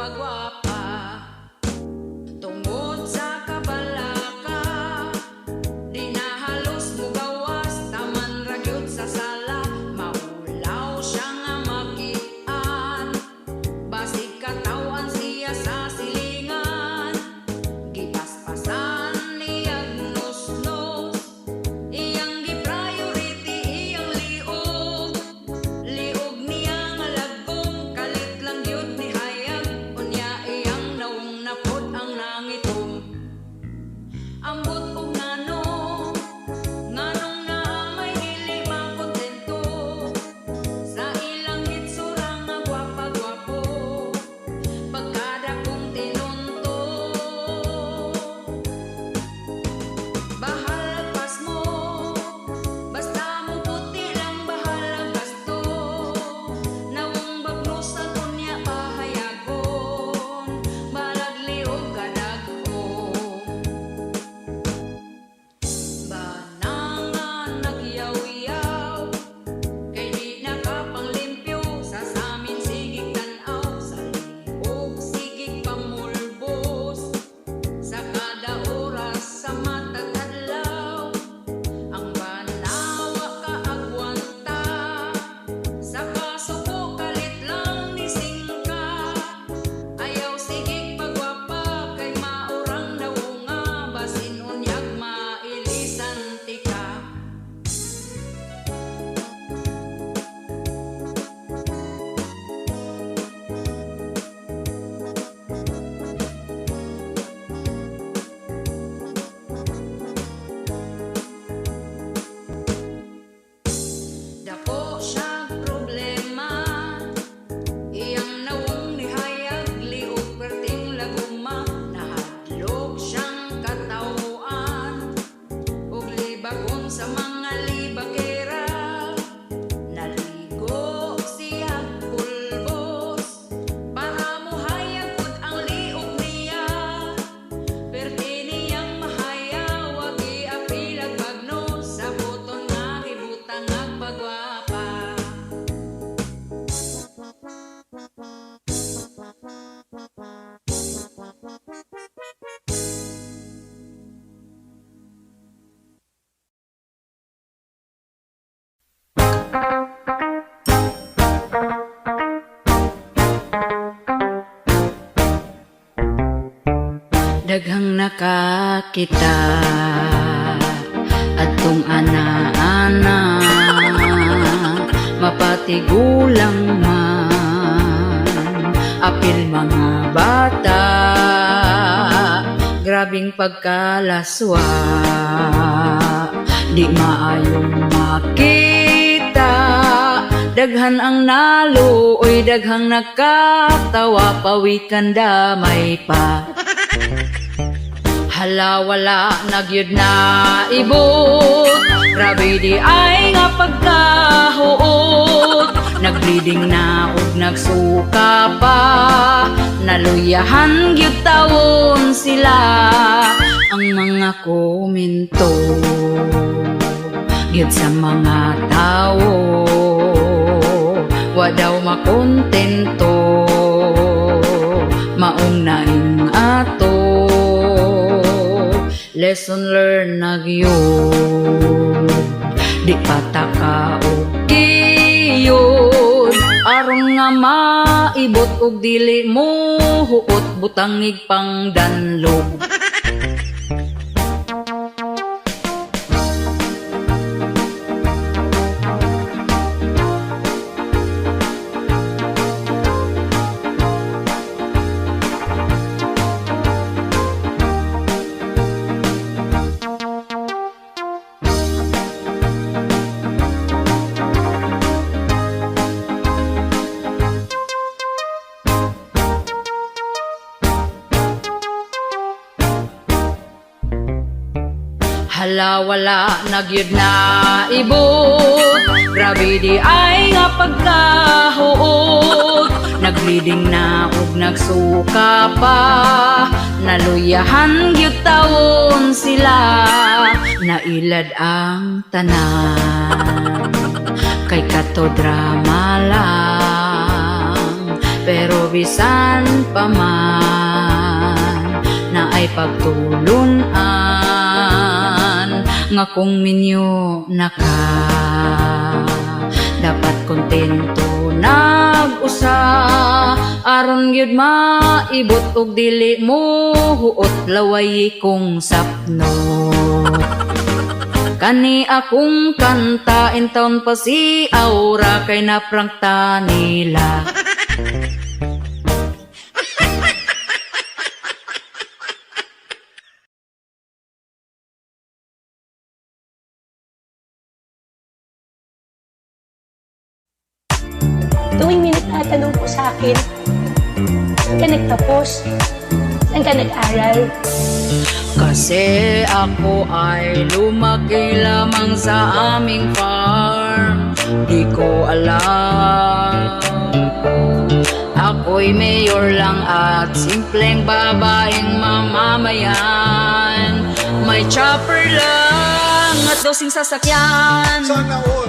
pagwapa. Tungod sa kabalaka, di na halos mugawas, taman ra gyud sa sala. Maulaw siya nga makitaan, basig katawan siya sa silingan. Gipaspasan niyag nos-nos, iyang gi-priority iyang liog. Liog niya nga lagom, kalit lang gyud ni hayag. Unya iyang nawong napod ang nangitom. Ambot og nganong na may dili makontento sa ilang hitsura nga gwapa-gwapo. Pagkada kong tinunto, bahalag pas mo, basta mo puti lang bahalag gasto. Nawong bagnos sa kunya pahayagon, balag liog kadagko. Banangan nagyaw-yaw, kay di nakapanglimpyo sa samin sigig tan-aw. Sa liog sigig pamulbos, sa kada oras sa matag adlaw. Ang banawa kaagwanta, sa kasuko kalit lang ni singka. Ayaw sigig pagwapa, kay maurang nawunga, basin unyag mailisan tika. Dako siyang problema, iyang nawong nihayag liog perting laguma. Nahadlok siyang katawaan, ug libagon sa mga libagera. Naligo siyang pulbos, para mohayag pud ang liog niya. Perti niyang mahayaw, wag iapilag bagnos, sa buton nga hibutang ang pagwapa. Daghang nakakita adtong ana-ana, mapatigulang man, apil mga bata. Grabing pagkalaswa, di maayong makita. Daghan ang naluoy, daghang nakatawa, pawikan damay pa. Hala wala nagyud na ibot, grabe di ay nga pagkahuot. Nagbleeding na ug nagsuka pa, naluyahan gyud tawon sila. Ang mga komento gyud sa mga tawo, wa daw makontento, maong naing ato. Lesson learned na gyud, di pataka og kiyod. Aron nga maibot og dili mo huot, butangig pang danlog. Hala wala nagyud na ibot, grabe di ay nga pagkahuot. Nagbleeding na ug nagsuka pa, naluyahan gyud tawon sila. Nailad ang tanan, kay kato drama lang. Pero bisan pa man na ay pagtulunan nga kung minyo naka dapat kontento nag-usa aron gyud maibot og dili mo huot laway kong sapno. Kani akong kanta in taon pa si Aura kay naprangta nila. Tuwing may nagtatanong po sa akin, saan ka nagtapos? Saan ka nag-aral? Kasi ako ay lumaki lamang sa aming farm. Di ko alam ako'y mayor lang at simpleng babaeng mamamayan. May chopper lang at dosing sasakyan.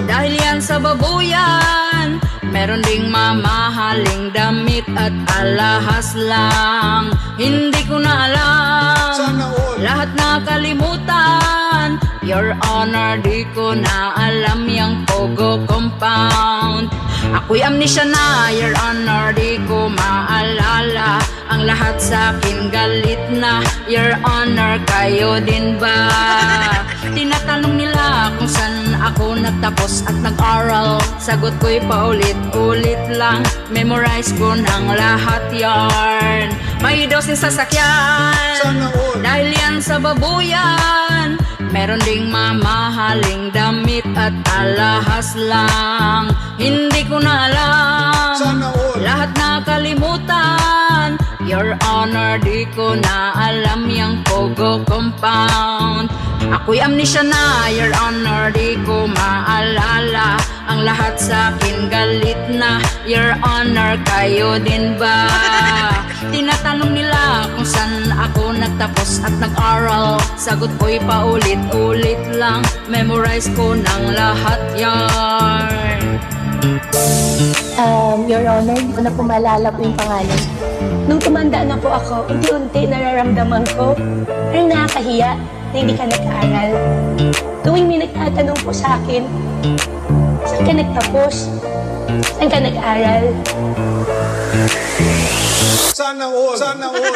Dahil yan sa babuyan, meron ding mamahaling damit at alahas lang. Hindi ko na alam, lahat nakalimutan. Your Honor, di ko na alam yung Pogo Compound. Ako'y amnesia na, Your Honor, di ko maalala. Ang lahat sa akin galit na, Your Honor, kayo din ba? Tinatanong nila kung saan ako nagtapos at nag-aral. Sagot ko'y paulit-ulit lang, memorize ko ng lahat yarn. May dosin sasakyan, dahil yan sa babuyan. Meron ding mamahaling damit at alahas lang. Hindi ko na alam, lahat nakalimutan. Your Honor, di ko na alam yung Pogo Compound. Ako'y amnesia na, Your Honor, di ko maalala. Ang lahat sa akin galit na, Your Honor, kayo din ba? Tinatanong nila kung saan ako nagtapos at nag-aral. Sagot ko'y paulit-ulit lang, memorize ko ng lahat yarn. Your Honor, hindi ko na po maalala po yung pangalan. Nung tumanda na po ako, unti-unti nararamdaman ko, parang nakakahiya na hindi ka nag-aaral. Tuwing may nagtatanong po sa akin, saan ka nagtapos? Saan ka nag-aaral? Sana all. Sana all.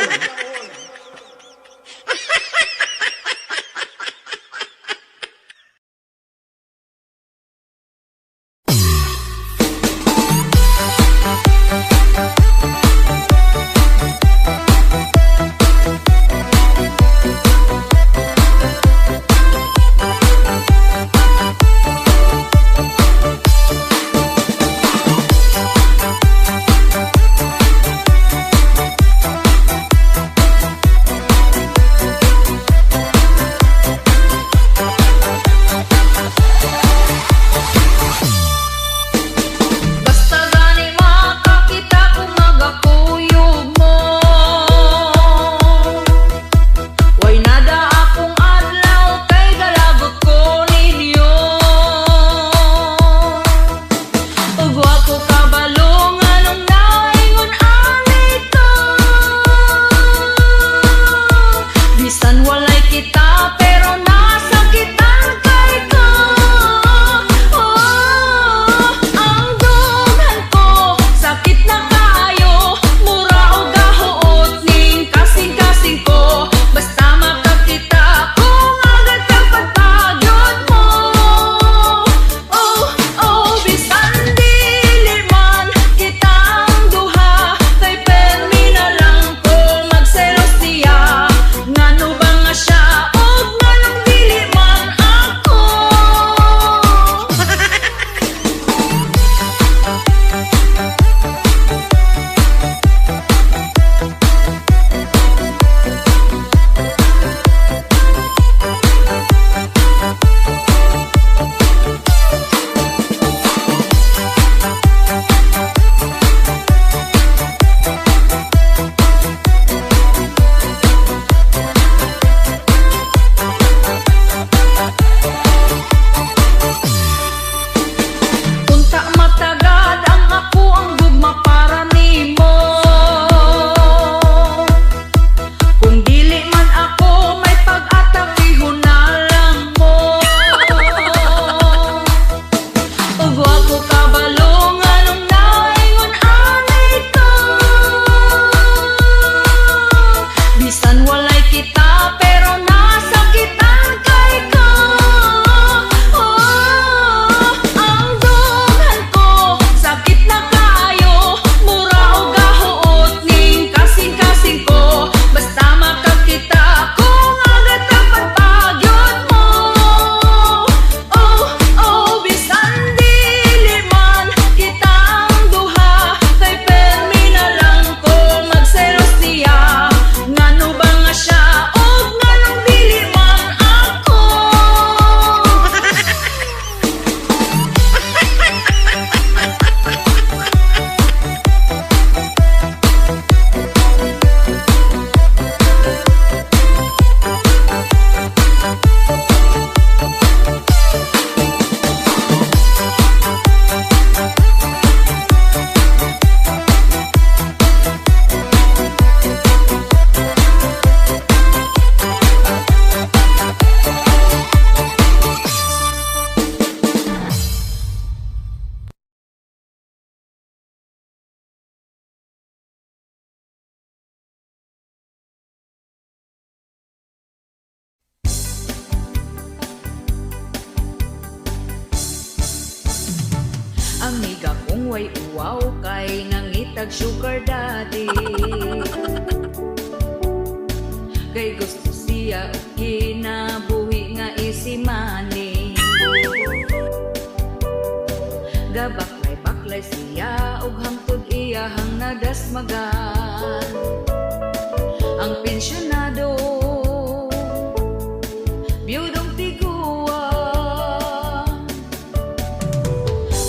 way uwaw kay nangitag sugar daddy. Kay gusto siya og kinabuhi nga isimani. Gabaklay-baklay siya og hangtod iyahang nadasmagan. Ang pensyonado, biyudong tiguwa,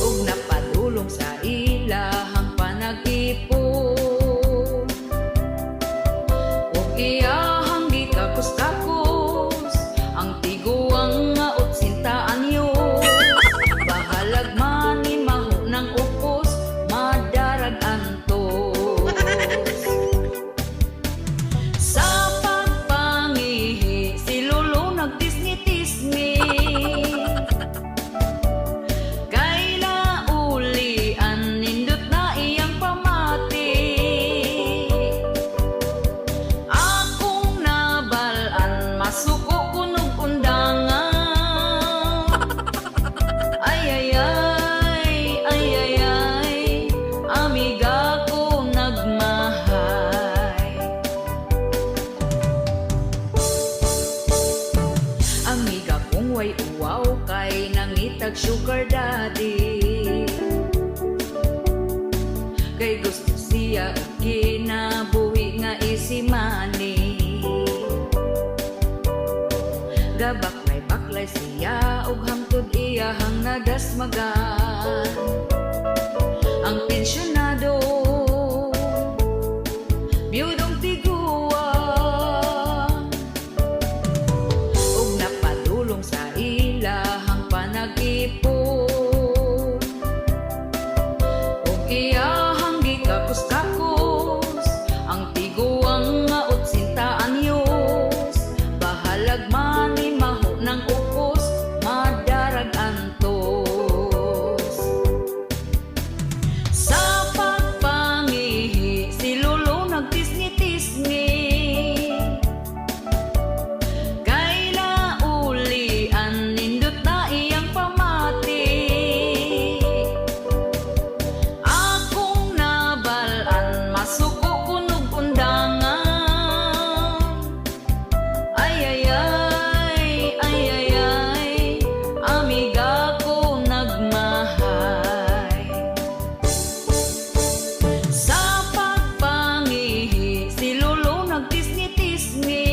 ug napadulong sa ilahang panag-ipon. Ug iyahang gikakos-kakos ang tiguang nga utsintaan yo. Bahalag man ni maho ng upos, madarag antos. Sa pagpangihi, si Lolo nagtisni-tisni. Kaila ulian, nindot na iyang pamati. Akong nabalaan, masuko kunog undangan. Ay, amiga ko nagmahay. Amiga kong way uwaw kay nangitag sugar daddy. Kay gusto siya og kinabuhi nga isimani. Gabaklay-baklay siya og hangtod iyahang nadasmagan. Ang pensyonado, biyudong tiguwa, ug napadulong sa ilahang panag-ipon. Ug iyahang gikakos-kakos ang tiguang nga utsintaan yos. Bahalag man ni maho ng upos, madarag antos. Sa pagpangihi, si Lolo nagtisni-tisni. Kaila ulian, nindot na iyang pamati. Akong nabalaan, masuko kunog undangan. Ay, amiga ko nagmahay. Sa pagpangihi, si Lolo nagtisni-tisni.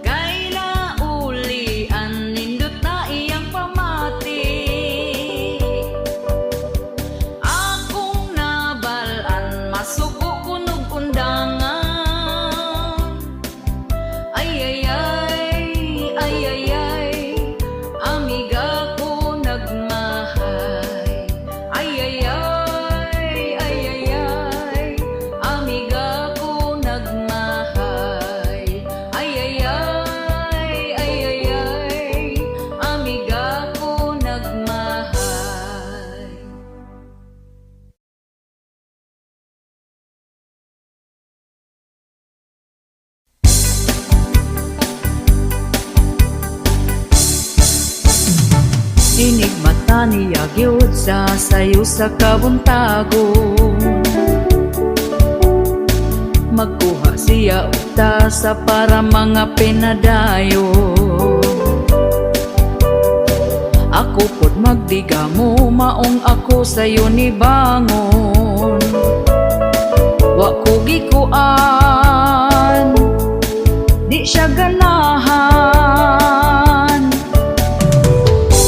Kaila ulian, nindot na iyang pamati. Akong nabalaan, masuko kunog undangan. Ay, amiga ko nagmahay. Ay, amiga ko nagmahay. Ay, amiga ko nagmahay. Inig mata niya gyud sa sayo sa kabuntagon. Magkuha siya og tasa para mga pinadayon. Ako pod magdigamo, maong ako sayo ni bangon. Wa ko gikuan, di siya ganahan.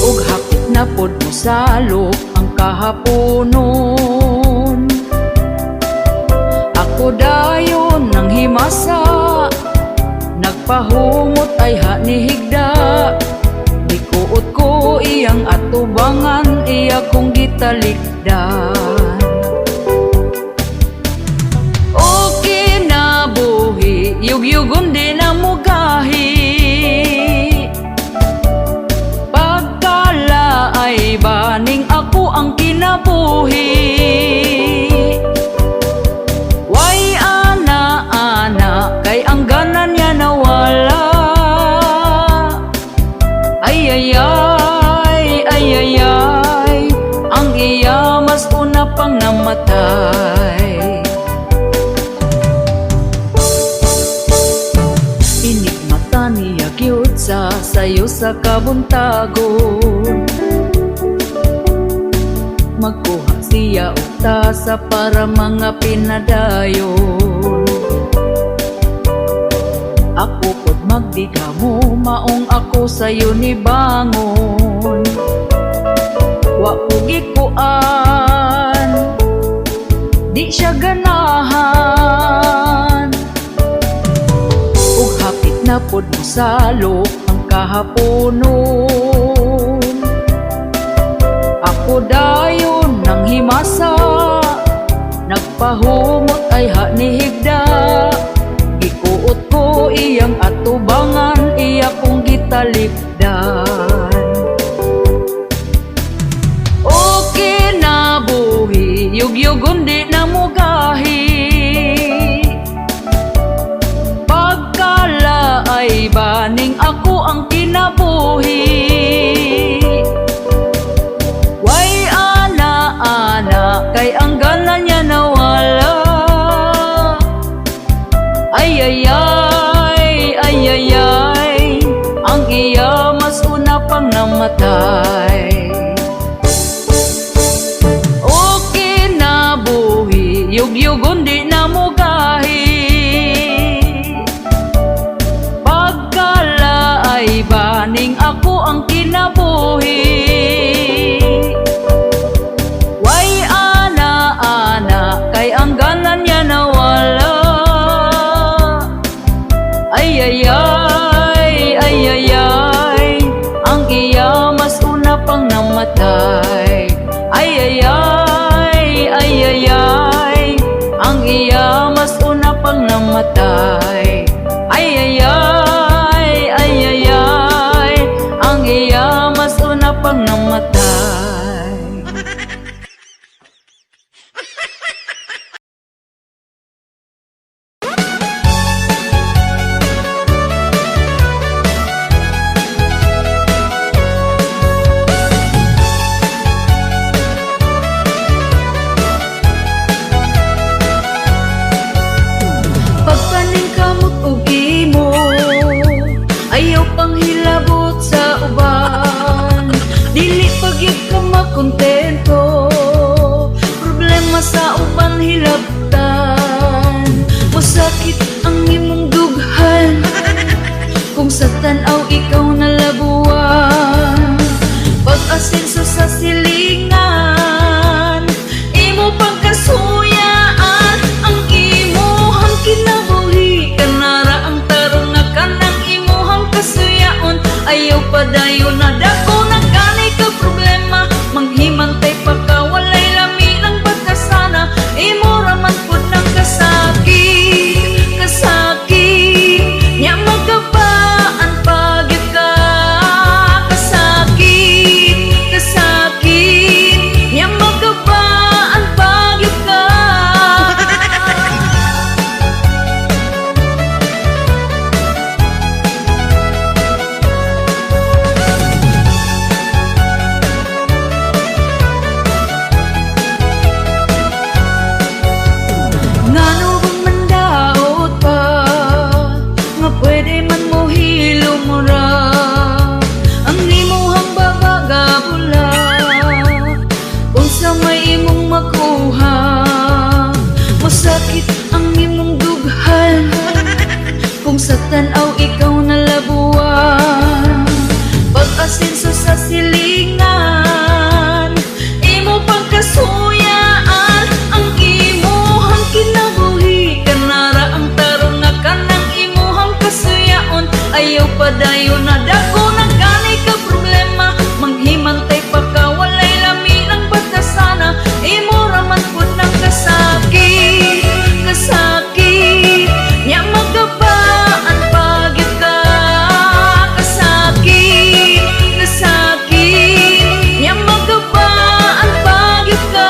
Ug hapit na pod mo salok ang kahaponon. Ako dayon nang himasa, nagpahumot ay hanihigda. Dikuot ko iyang atubangan, iya kong gitalikdan. O kinabuhi, yugyugon din ang mugahi. Pagkala ay baning ako ang kinabuhi. Way ana-ana, kay ang ganan niya nawala. Ay, sa kabuntagon. Magkuha siya og tasa para mga pinadayon. Ako pod magdigha mo, maong ako sayo ni bangon. Wa ko gikuan, di siya ganahan. Ug hapit na pod mo salok ang kahaponon. Ako dayon nang himasa, nagpahumot ay ni higda. Gikuot ko iyang atubangan, iya kong gitalipdan. Okay na buhi, yugyugon di na mugahi. Pagkala ay baning ako ang kinabuhi. Way ana-ana, kay ang gana niya nawala. Ay ay ay, ay ay ay, ang iya mas una pang namatay. Okay na buhi, yugyugon di na mugahi. Pagkala ay baning ako ang kinabuhi. Way ana-ana, kay ang gana niya nawala. Ay ay ay, ay ay ay, ang iya mas una pang namatay. Ay ay ay, ay ay ay, ang iya mas una pang namatay. Ay ay ay, ay ay ay, ang iya mas una pang namatay. Pagpaning kamot ug imo, ayaw pang hilabot sa uban. Dili pagyud ka makontento, problema sa uban hilabtan. Masakit ang imong dughan, kung sa tan-aw ikaw nalabuan. Pag-asenso sa silingan, imo pagkasuyaan. Ang imuhang kinabuhi, kanara ang tarong na kanang imuhang kasuyaon. Ayaw padayon na dako na kanay ka problema, manghimantay pa ka walay lami ng pagkasana. Imo raman pod ng kasakit, kasakit nya magkabaan pagyud ka. Kasakit, kasakit nya magkabaan pagyud ka. Ngano bang mandaot pa, nga pwede man mo hilumura. Ang imuhang babaga bula, unsa may imong makuha. Masakit ang imong dughan, kung sa tan-aw ikaw nalabuan. Pag-asenso sa silingan, imo pagkasuyaan. Ang imuhang kinabuhi, kanara ang tarong na kanang imuhang kasuyaon. Ayaw padayon na dako na kanay ka problema, manghimantay pa ka walay lami ng pagkasana. Imo raman pod ng kasakit, kasakit nya magkabaan pagyud ka. Kasakit, kasakit nya magkabaan pagyud ka.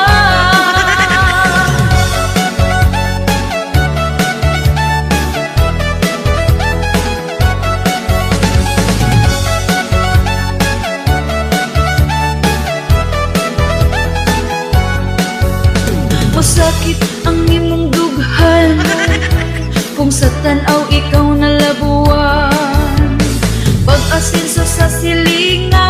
Masakit ang imong dughan, kung sa tan-aw ikaw nalabuan. Pag-asinso sa silingan,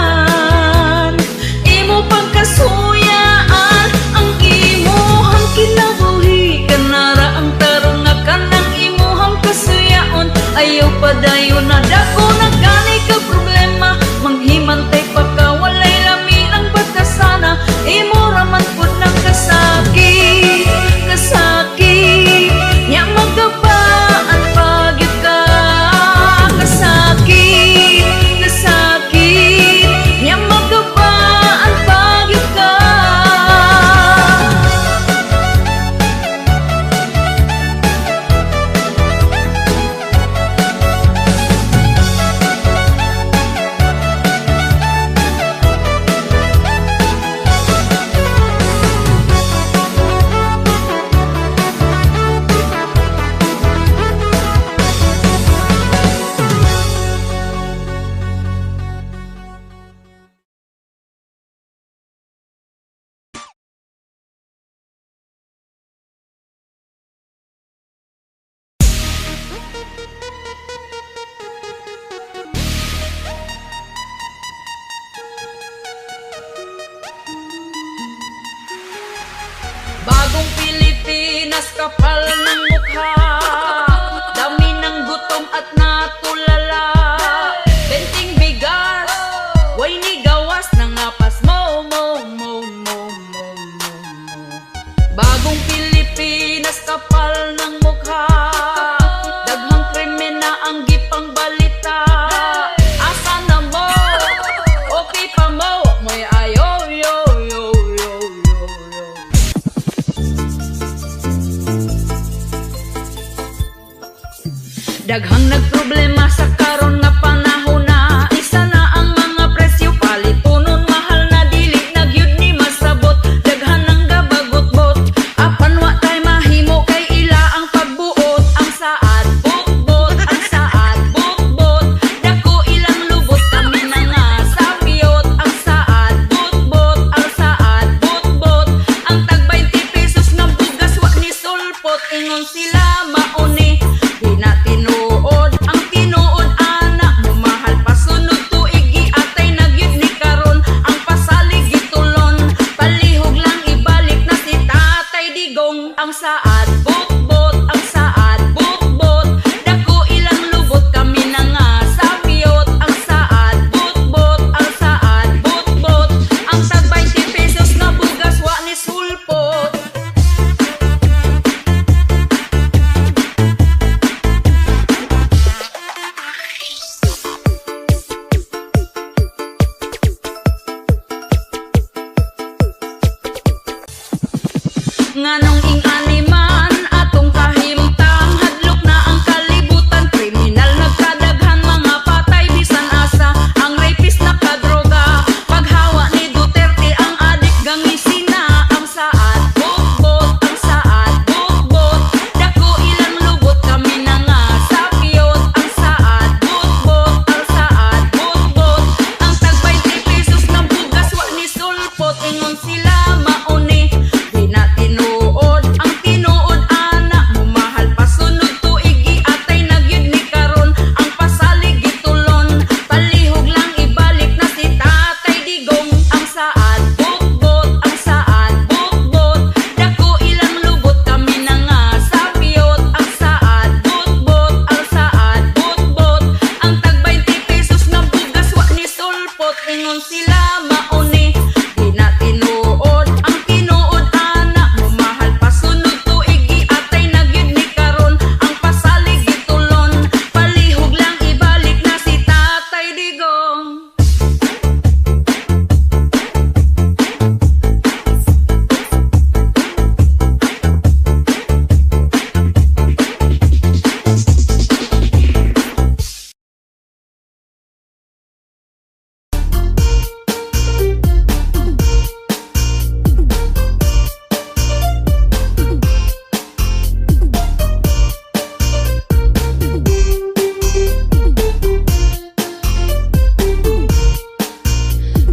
imo pang kasuyaan, ang imuhang kinabuhi, kanara ang tarong nga kanang imuhang kasuyaon. Ayaw padayon na dako na ganay ka problema, manghimantay pa ka, walay lami ang batasana, imo raman pud ng kasakit, kasakit, nya magabaan pagyud ka, kasakit, kasakit, nya magabaan pagyud ka. Bagong Pilipinas, kapal ng mukha, dami ng gutom at natulala, benting bigas, way ni gawas ng apas mo. Bagong Pilipinas, kapal ng mukha, daghang krimen na ang gipang balita, asa na mo, okay pa mo, mo'y ayo, yo. Daghang nagproblema sa karon nga panahon na, isa na ang mga presyo palitunon, mahal na dili nagyud ni masabot, daghan ang gabagot-bot, apan wa tay mahimo kay ila ang pagbuot, ang saad butbot, ang saad butbot, dako ilang lubot kami na nga sapiyot, ang saad butbot, ang saad butbot, ang tag 20 pesos nga bugas wa ni sulpot, ingon sila mauni, di na tinuod, ang tinuod ana, mumahal pa sunod tuig giatay nagyud ni karon, ang pasalig gitulon, palihog lang ibalik na si Tatay Digong, ang saad butbot, ang saad butbot, dako ilang lubot kami na nga sapiyot, ang saad butbot, ang saad butbot, ang tag 20 pesos nga bugas wa ni sulpot. Nganong ing animan atong kahimtang, hadlok na ang kalibutan, kriminal nagkadaghan, mga patay bisan asa, ang rapist nakadroga, paghawa ni Duterte ang adik gangisina, ang saad butbot, ang saad butbot, dako ilang lubot kami na nga sapiyot, ang saad butbot, ang saad butbot, ang tag 20 pesos na bugas wa ni sulpot, ingon sila mauni, di na tinuod, ang tinuod ana, mumahal pa sunod tuig giatay nagyud ni karon, ang pasalig gitulon, palihog lang ibalik na si Tatay Digong, ang saad butbot, ang saad butbot, dako ilang lubot kami na nga sapiyot, ang saad butbot, ang saad butbot, ang tag 20 pesos na bugas wa ni sulpot, ingon sila mauni, di na tinuod, ang tinuod ana, mumahal pa sunod tuig giatay nagyud ni karon, ang pasalig gitulon, palihog lang ibalik na si Tatay Digong.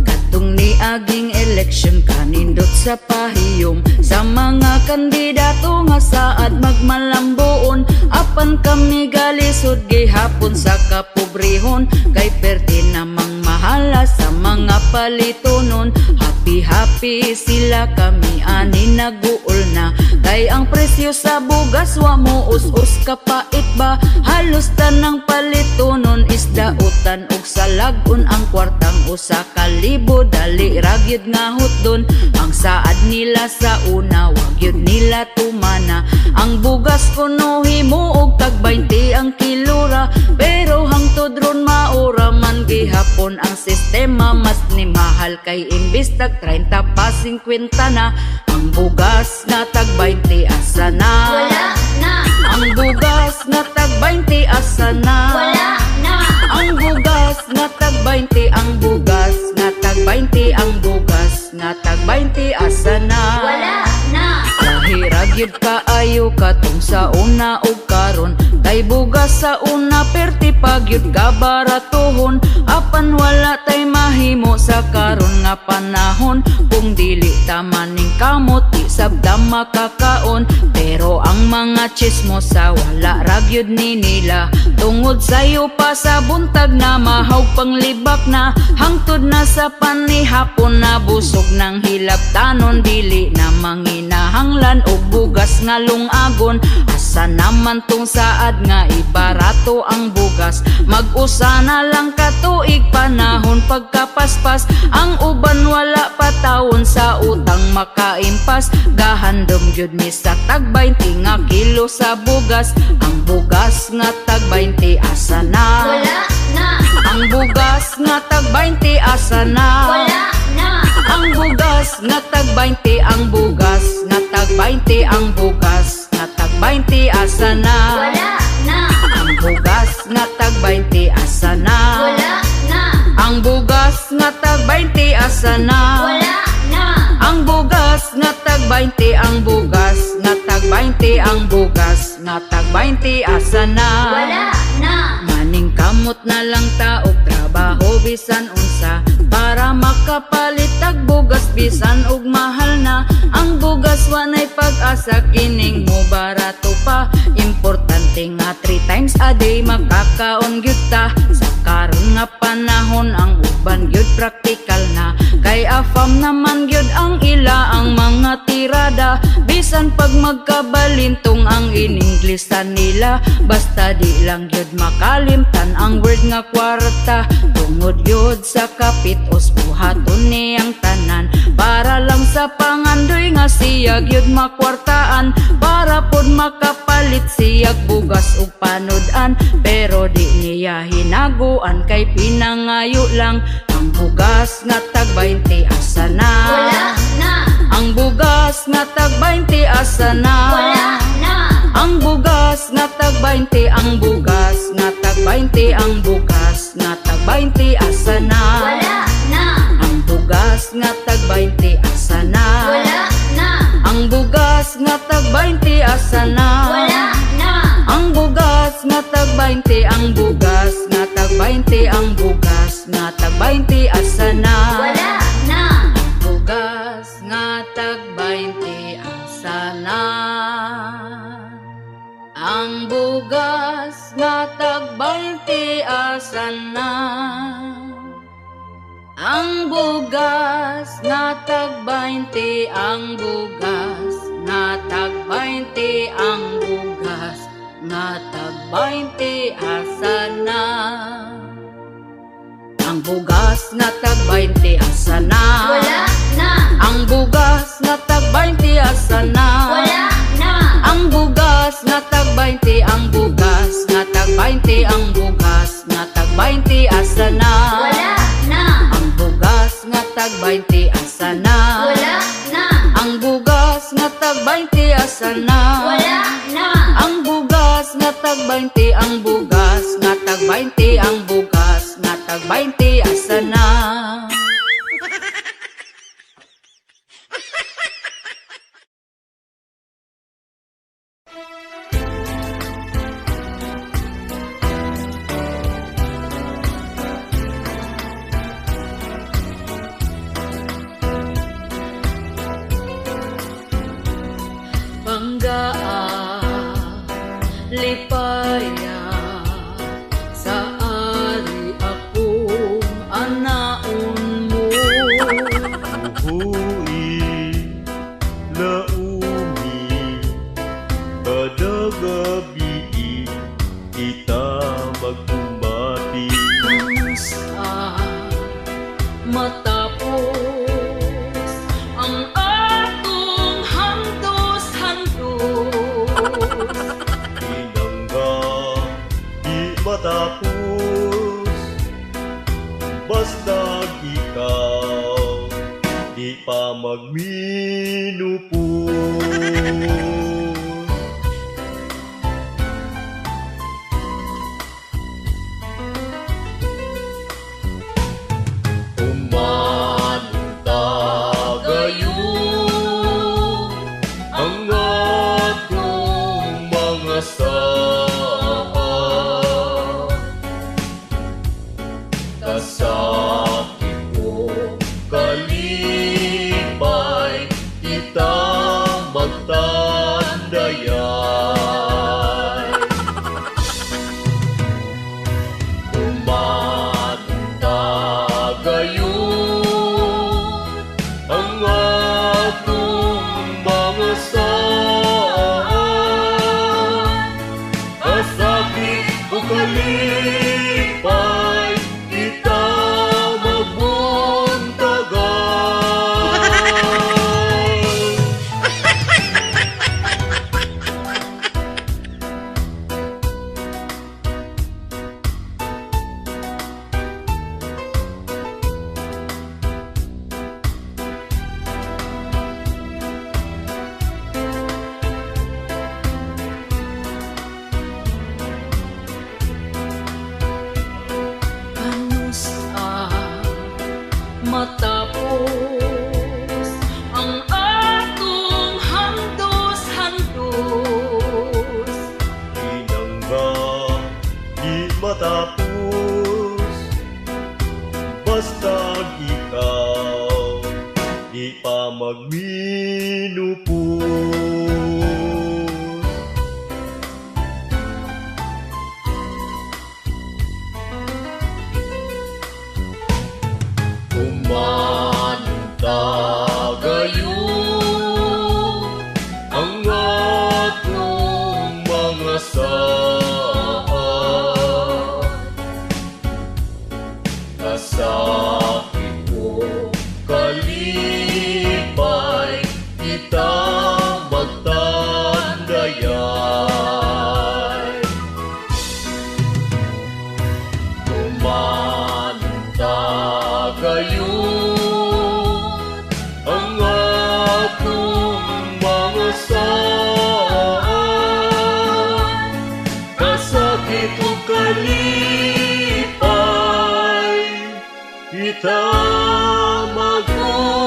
Katong niaging eleksyon kanindot sa pahiyom, sa mga kandidato nga saad magmalambuon, apan kami galisod gihapon sa kapobrehon, himon, kay perte namang mahala sa mga palitonon. Happy sila kami ani naguol na, kay ang presyo sa bugas wa mo us-us kapait ba. Halos tanang palitonon isda utan ug salagon, ang kwartang usa ka libo dali ragyod nga hutdon. Ang saad nila sa una wag yun nila tumana, ang bugas kuno himo og tag 20 ang kilora, pero hangtod ron maura man gihapon ang sistema. Mas ni mahal kay imbis tag 30 pa 50 na, ang bugas nga tag 20 asa na. Wala na, Ang bugas nga tag 20 asa na. wala na, Ang bugas nga tag 20, ang bugas nga tag 20, ang bugas nga tag 20 asa na. wala na. Lahirag yun kaayo katong sa una o karon, kay bugas sa una perti pag yun kabaratuhon. Apan wala tay mahimo sa karon nga panahon, kung dili tamaning kamot di sabda makakaon. Pero ang mga chismosa wala ragyod ni nila, tungod sayo pa sa buntag na mahaw panglibak na. Hangtod na sa panihapon na busog ng hilabtanon, dili na manginahanglan og bugas nga lungagon. Asa naman tong saad nga ibarato ang bugas, mag-usa na lang katuig panahon pagkapaspas. Ang uban wala pa taon sa utang makaimpas, gahandom gyud mi sa tag 20 nga kilo sa bugas. Ang bugas nga tag 20 asa na. Wala na, Ang bugas nga tag 20 asa na. wala na, Ang bugas nga tag 20, ang bugas nga tag 20, ang bugas nga tag 20 asa na. wala na, Ang bugas nga tag 20 asa na. wala na, Ang bugas nga tag 20 asa na. wala na, Ang bugas nga tag 20, ang bugas nga tag 20, ang bugas nga tag 20 asa na. wala na. Maning kamot na lang taog trabaho bisan unsa, para makapalit tag bugas bisan og mahal na. Ang bugas wanay pag-asa kining mo barato pa, importante nga 3 times a day makakaon gyud ta. Sa karon nga panahon ang uban gyud praktikal na, kay afam naman gyud ang ila ang mga tirada. Bisan pag magkabalintong ang in-Inglesan nila, basta di lang gyud makalimtan ang word nga kwarta. Tungod gyud sa kapitos buhaton niyang tanan, para lang sa pangandoy nga siya gyud makwartaan, para pod makapalit siyag bugas ug panudan. Pero di niya hinaguan kay pinangayo lang. Ang bugas nga tag 20 asa na. Wala na, Ang bugas nga tag 20 asa na. wala na, Ang bugas nga tag 20, ang bugas nga tag 20, ang bugas nga tag 20 asa na. wala na, Ang bugas nga tag 20 asa na. wala na, Ang bugas nga tag 20 asa na. wala na, Ang bugas nga tag 20, ang bugas nga tag 20, ang bugas nga tag 20 asa na. wala na, Bugas nga tag 20 asa na. Ang bugas nga tag 20 asa na. Ang bugas nga tag 20, ang bugas nga tag 20, ang bugas nga tag 20 asa na. Ang bugas nga tag 20 asa na. wala na, Ang bugas nga tag 20 asa na. wala na, Ang bugas nga tag 20, ang bugas nga tag 20, ang bugas nga tag 20 asa na. wala na, Ang bugas nga tag 20 asa na. wala na, Ang bugas nga tag 20 asa na. wala na, Ang bugas nga tag 20, ang bugas nga tag 20, ang bugas nga tag 20 asa na. Banggaan kada gabi kita magkumbati. Kamusta matapos ang atong handos-handos? Pinangga di matapos, basta ikaw di pa magminupos. Umanta gayon ang atong mga saan, kasakit ko kalipay kita magtandayan. Umanta gayon ang atong mga saan, kasakit o kalipay kita magbuntagan. Kamusta matapos ang atong handos-handos? Pinangga di matapos, basta ikaw di pa magminupos. Umanta gayon ang atong mga saan, kasakit ko kalipay kita magtandayan. Umanta gayon ang atong mga saan, kasakit o kalipay kita magpuntagan.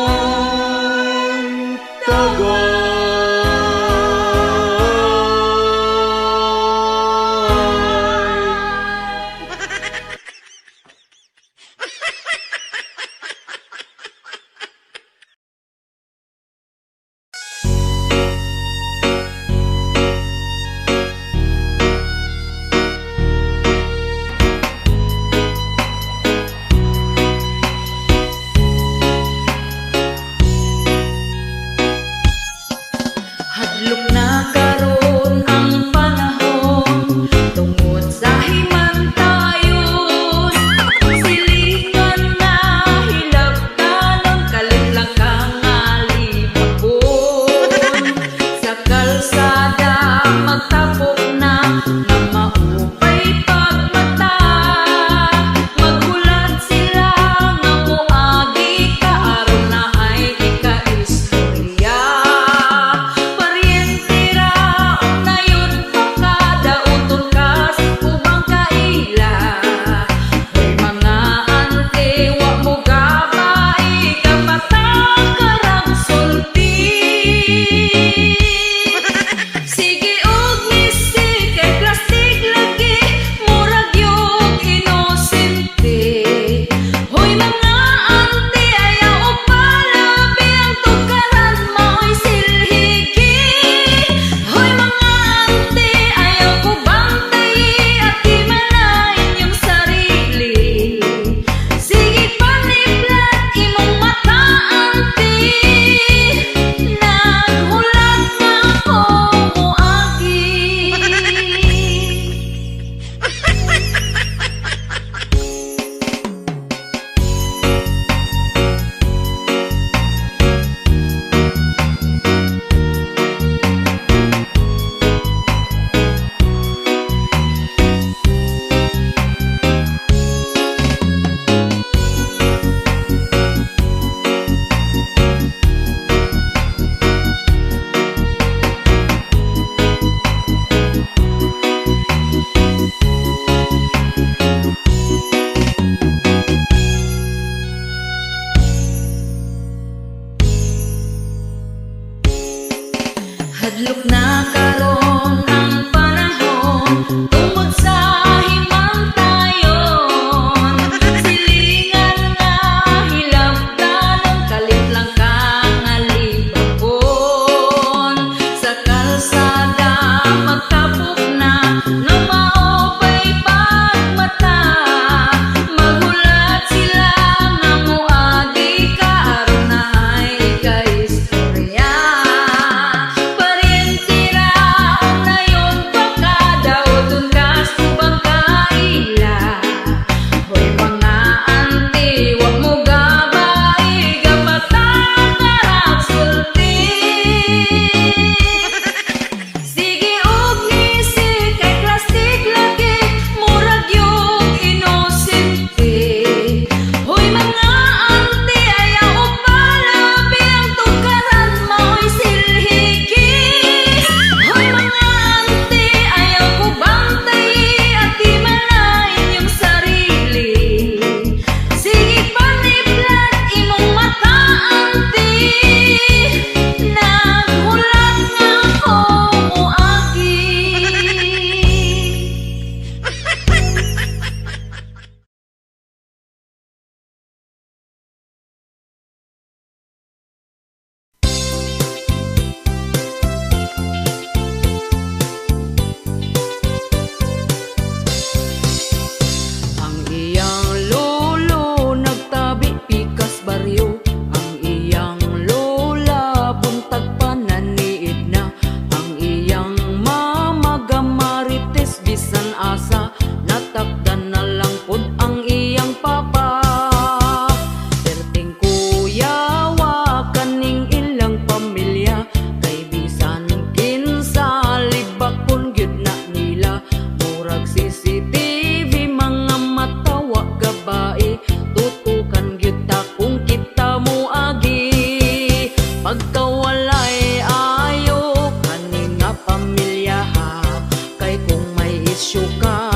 isyu ka,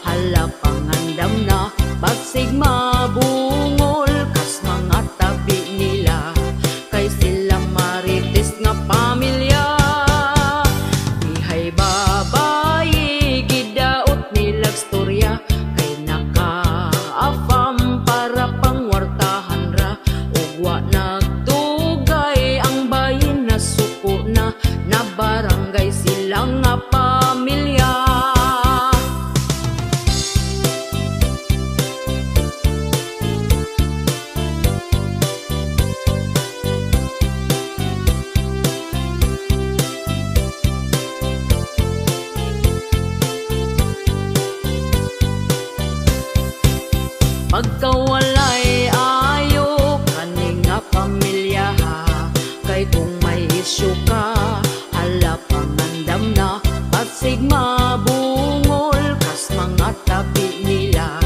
hala pangandam na, basig mabungol kas mga tabi nila, kay sila marites nga pamilya. Ihay babayi gidaot nilag storya, kay naka-afam para pangwartahan ra, ugwa nagtugay ang bayin na suko na barangay silang nga pamilya. Pagkawalay ayo kani nga pamilya ha, kay kung may isyu ka, hala pangandam na, basig mabungol kas mga tabi nila,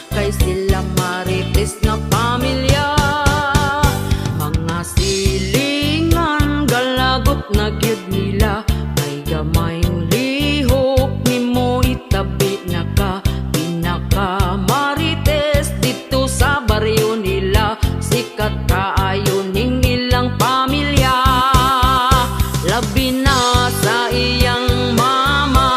kay sila marites nga pamilya. Mga silingan galagot na gyud nila, kay gamayng lihok nimo itabi na ka, pinaka marites dito sa baryo nila, sikat kaayo ning ilang pamilya, labi na sa iyang mama.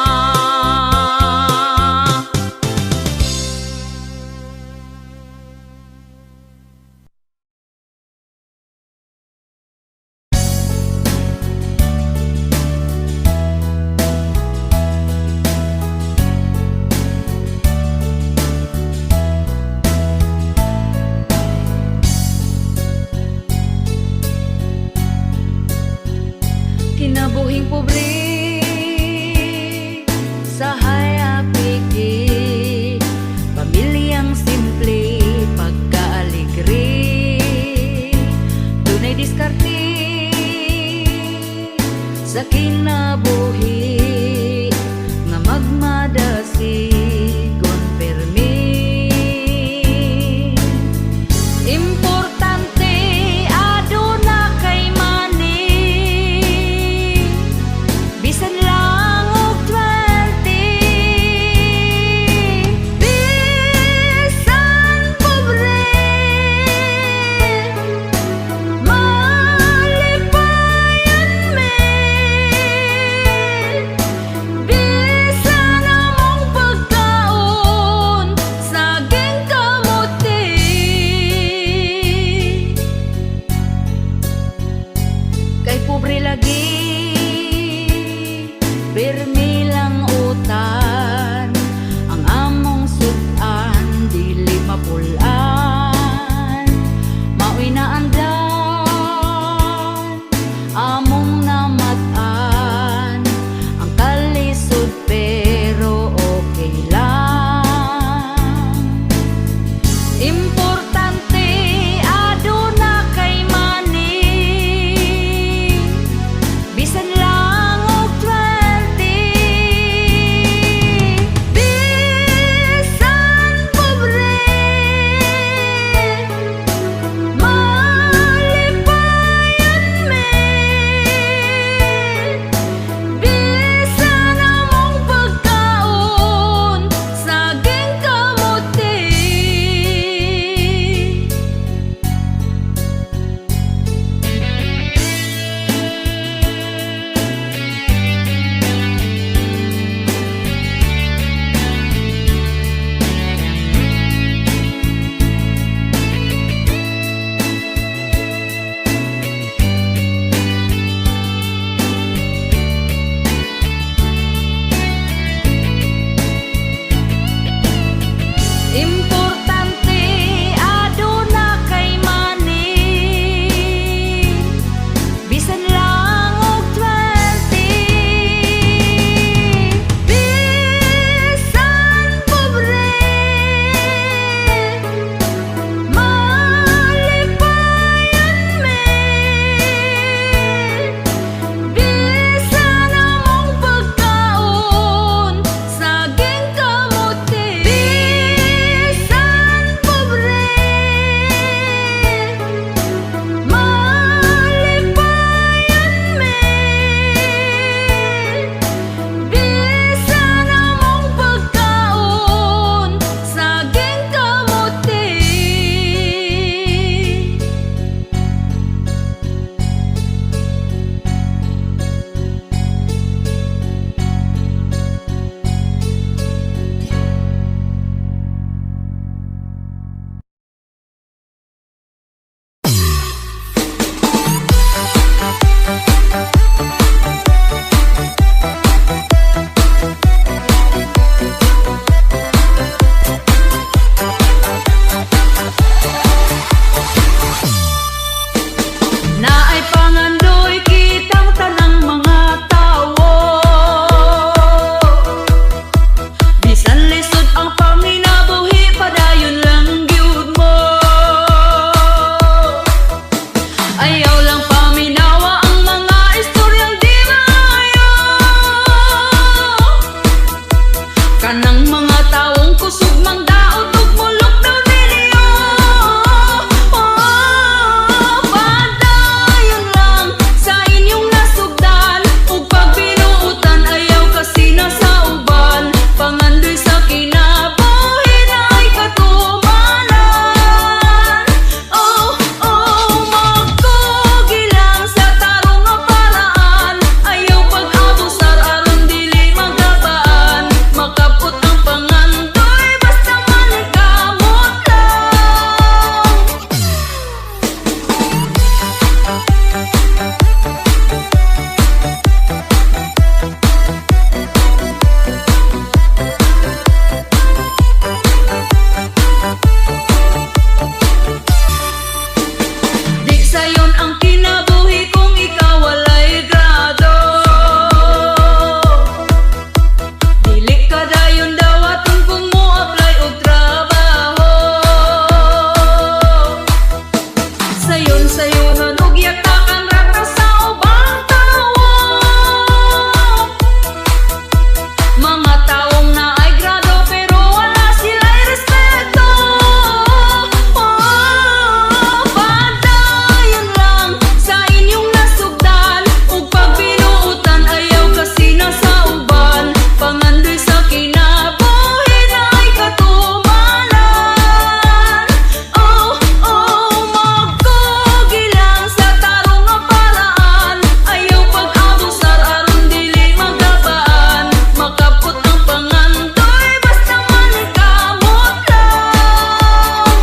kanang mga taong kusog mang daot ug mulok daw ninyo. Padayon lang sa inyong nasugdan, ug pag binuutan ayaw kasi nasa uban. Pangandoy sa kinabuhi na ay katumanan. Magkugi lang sa tarong nga paraan, ayaw pag-abusar aron dili magabaan. Makapot ang pangandoy basta manikamot lang. Di sayon ang kinabuhi kung ikaw walay grado. Dili ka dayon dawaton kung mo apply og trabaho. Sayon-sayonan og yatakan rata sa ubang tawo. Mga taong naay grado pero wala sila'y respeto. Padayon lang sa inyong nasugdan, ug pag binuutan ayaw kasi nasa uban. Pangandoy sa kinabuhi na ay katumanan. Magkugi lang sa tarong nga paraan, ayaw pag-abusar aron dili magabaan. Makapot ang pangandoy basta manikamot lang.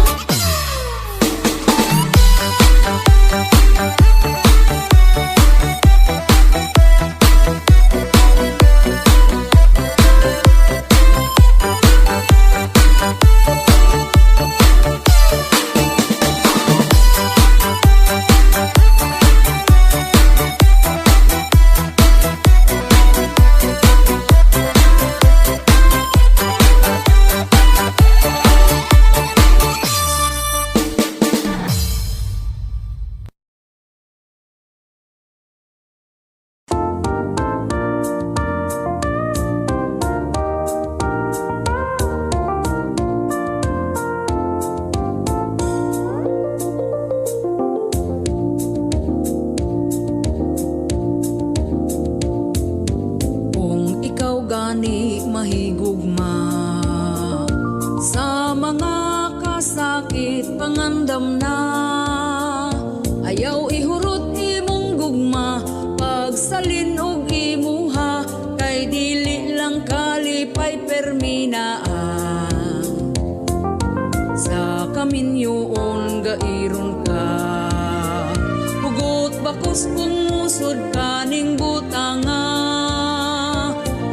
Kung ikaw gani mahigugma sa mga kasakit pangandam na, ayaw ihurot imong gugma pagsalin og imuha, kay dili lang kalipay perminaan. Sa kaminyoon gairon ka, hugot bakos kung musod kaning butanga.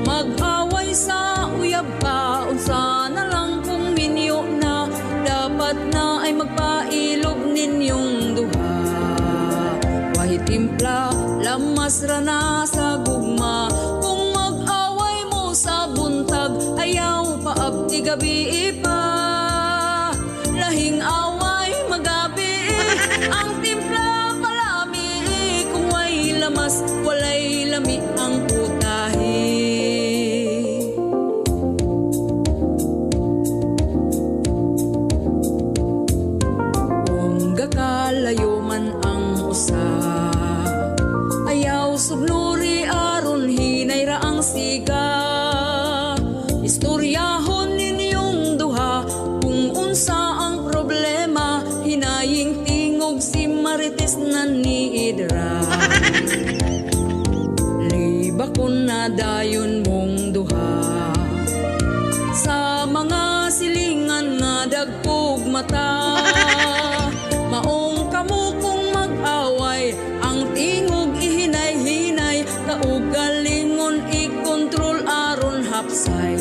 Mag-away sa uyab ka, unsa na lang kung minyo na, dapat na ay magpailog ninyong duha. Wahi timpla, lamas ra na sa gugma, kung mag-away mo sa buntag, ayaw paabti gabi pa. Lahing away magabi, ang timpla palami, kung way lamas, walay lami ang putahe. Kung gakalayo man ang usa, ayaw sugnuri aron hinay ra ang siga. Istoryahon ninyong duha kung unsa ang problema, hinaying tingog si Marites na ni Idra. Libakon na dayon mong duha sa mga silingan nga dagkog mata. Maong kamo kung mag-away, ang tingog ihinay-hinay, kaugalingon i-kontrol aron hapsay.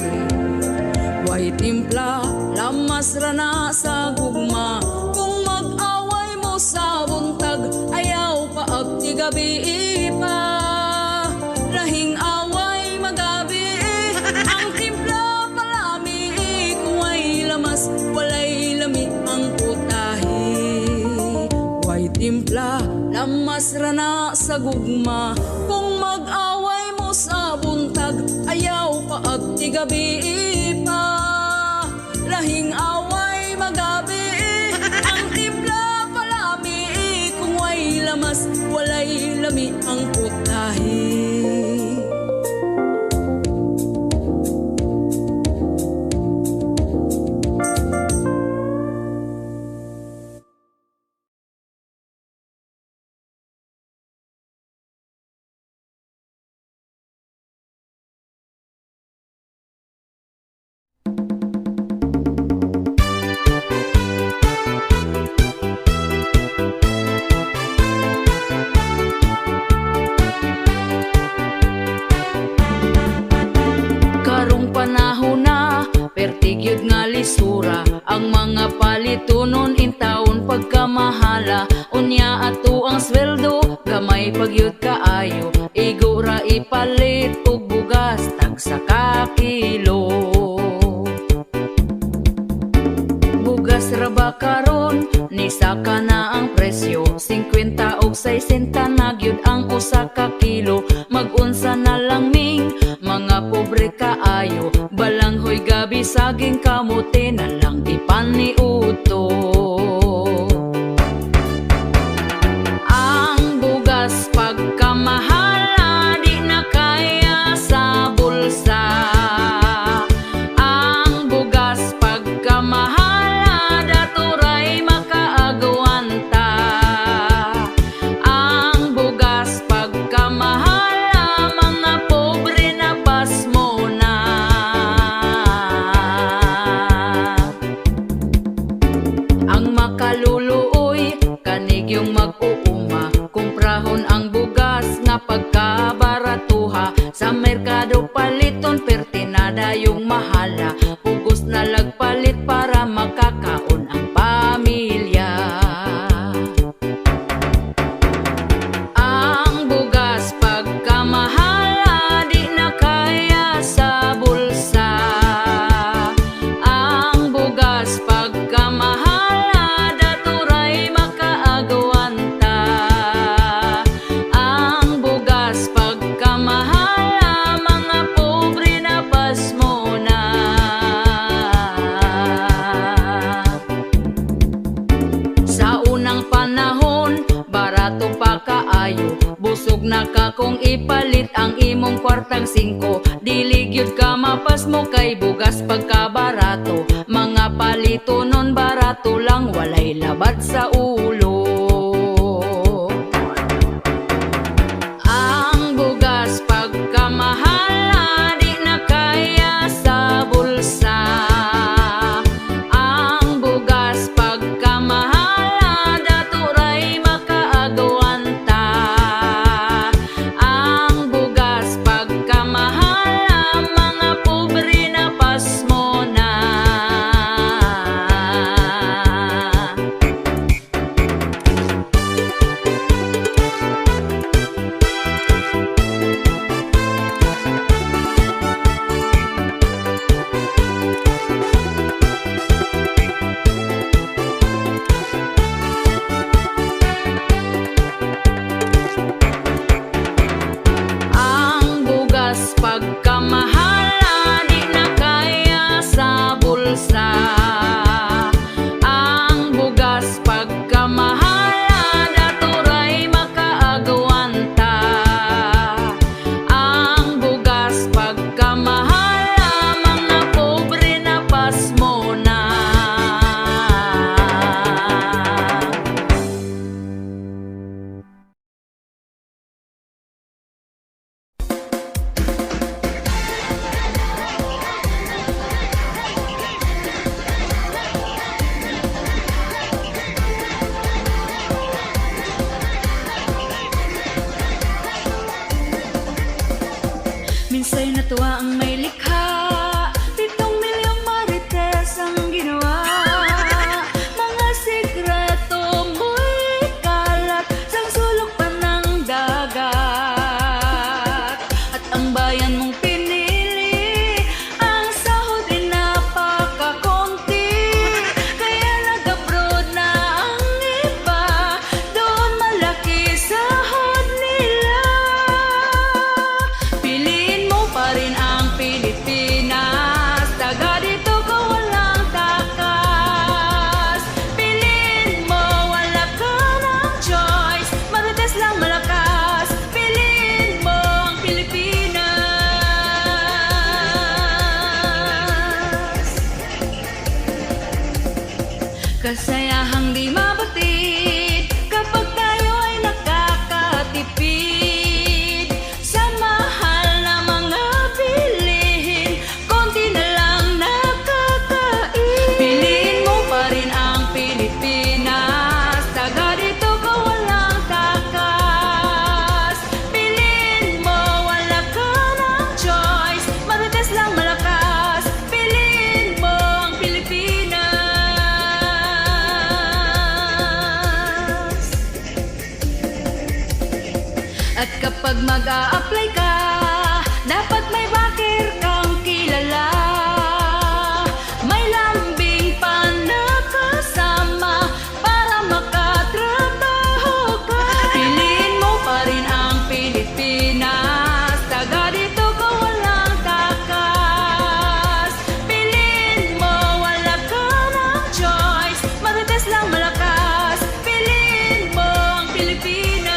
Way timpla, lamas ra na sa gugma, kung mag-away mo sa buntag, ayaw paabti gabi pa. Lahing away magabi, ang timpla palami, kung way lamas, walay lami ang putahe. Way timpla, lamas ra na sa gugma, kung mag-away mo sa buntag, ayaw paabti gabi lahing away magabi. Ang timpla palami, kung way lamas, walay lami ang putahe. Karong panahon na, pertigyod nga lisura. Ang mga palitunon in taon pagkamahala. Unya ato ang sweldo, gamay pagyud kaayo. Igura ipalit og bugas, tagsa ka kilo. Bugas ra ba karon, ni saka na ang presyo. 50 og 60 na gyud ang usa ka kilo. Mag-unsa na lang ming mga pobre kaayo. Balanghoy gabi saging kamote na lang ipaniuto. Ang bugas pagkamahala, di na kaya sa bulsa. Ang bugas pagkamahala, daturay makaagawanta. Ang bugas pagkamahala, mga pobre na pasmo na. Ang makaluluoy, kanig yung mag-uuma. Kumprahon ang bugas nga pagkabaratuha. Sa merkado paliton, pertinada yung mahala. Pugos na lagpalit para makakaon ang pamilya. Ang bugas pagkamahala, di na kaya sa bulsa. Ang bugas pagkamahala, daturay makaagawanta. Ang bugas pagkamahala, mga pobre na pasmo na. Sa unang panahon, barato pa kaayo. Busog na ka kung ipalit ang imong kwartang 5. Diligyod ka mapas mo kay bugas pagkabarato. Mga palito nun barato lang, walay labat sa ulo. Ang bugas pagkamahala, di na kaya sa bulsa. Ang bugas pagkamahala, daturay makaagawanta. Ang bugas pagkamahala, mga pobre na pasmo na. Ang bugas pagkamahala, di na kaya sa bulsa. Ang bugas pagkamahala, daturay makaagawanta. Ang bugas pagkamahala, mga pobre na pasmo na. Minsay natuwa ang may likha, 7 milyong marites ang ginawa. Mga sikreto mo'y kalat, sang sulok pa ng dagat. At ang bayan mong pinili, ang sahod ay napakakonti. Kaya nag-abroad na ang iba, doon malaki sahod nila. Piliin mo pa rin ang Pilipinas. Kasayahang di mabatid kapag tayo ay nakakatipid sa mahal na mga bilihin, konti na lang nakakain. Piliin mo pa rin ang Pilipinas, taga dito ka walang takas. Piliin mo, wala ka ng choice, marites lang malakas. Piliin mo ang Pilipinas. At kapag mag-a-apply ka, dapat may backer kang kilala. May lambing pa na kasama para makatrabaho ka. Piliin mo pa rin ang Pilipinas, taga dito ka walang takas. Piliin mo, wala ka ng choice, marites lang malakas. Piliin mo ang Pilipinas.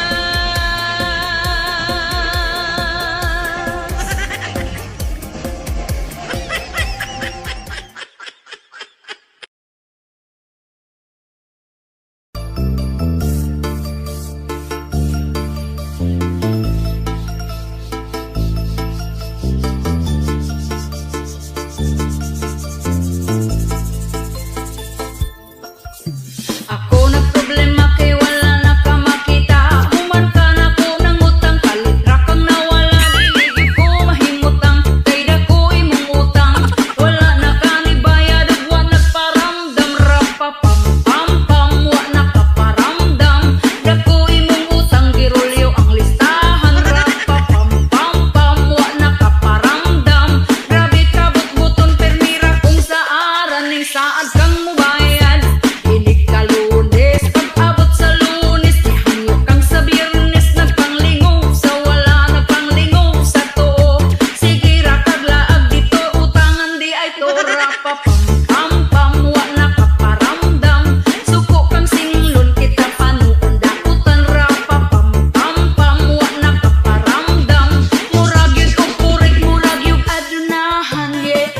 Ako na problema kay wala na ka makita. Human ka na ko ng utang, kalitra kang nawala. Diligid ko mahimutang, kay dako imong utang. Wala na ka ni bayad, wa nagparamdam. Rapapam pam pam, wa nakaparamdam. Dako imong utang, girolyo ang listahan. Rapapam pam pam, wa nakaparamdam. Grabe ka but-buton, permira kung saaran ning saad kang mubayad. Inig ka Lunes, pag-abot sa Lunes, ihangyo kang sa Biyernes, nagpanglingaw sa wala, nagpanglingaw sa too. Sige ra kag laag dito, utangan di ay to. Rapapam pam pam, wa nakaparamdam. Suko kang singlon, kita panuon dakutan. Rapapam pam pam, wa nakaparamdam. Murag yun kong purik, murag yung adunahan, yeah.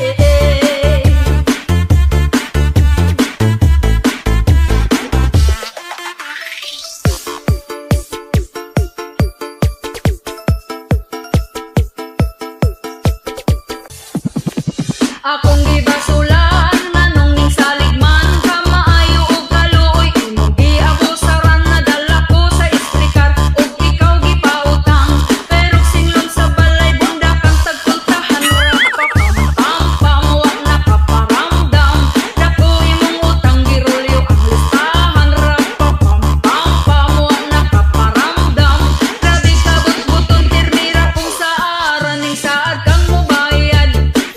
Akong gibasulan, manong ning saligman, kamaayo ug kaluoy, imong giabusaran, nadala ko sa istrikar, ug ikaw gipautang. Pero singlon sa balay, bunda kang tagpuntahan. Rapapam pam pam, wa nakaparamdam. Dako imong utang, girolyo ang listahan. Rapapam pam pam, wa nakaparamdam. Grabe ka but-buton, tirmira kung saaran ning saad kang mubayad.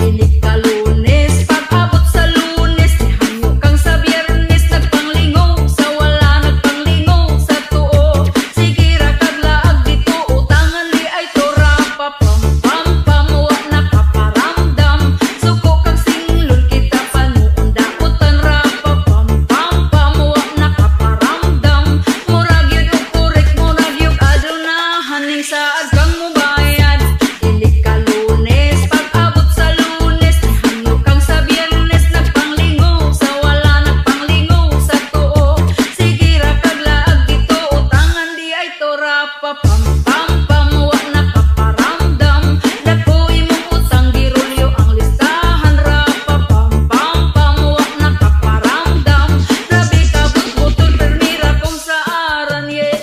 Inig ka Lunes, pag-abot sa Lunes, ihangyo kang sa Biyernes, nagpanglingaw sa wala, nagpanglingaw sa tuo. Sige ra kag laag dito, utangan di ay to. Rapapam pam pam, wa nakaparamdam. Suko kang singlon, kita panuon dakutan. Rapapam pam pam, wa nakaparamdam. Murag yun og purik, murag yung adunahan ning saad kang mubayad. Inig ka Lunes, pag-abot sa Lunes, ihangyo kang sa Biyernes, nagpanglingaw sa wala, nagpanglingaw sa tuo. Sige ra kag laag dito, utangan di ay to. Rapapam pam pam, wa nakaparamdam. Dako imong utang, girolyo ang listahan. Rapapam pam pam, wa nakaparamdam. Grabe ka but-buton, permira kung saaran, yeah.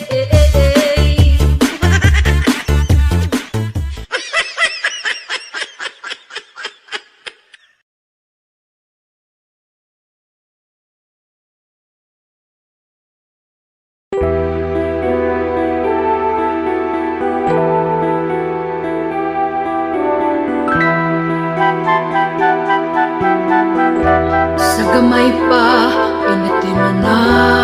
Sa gamay pa inatimanan,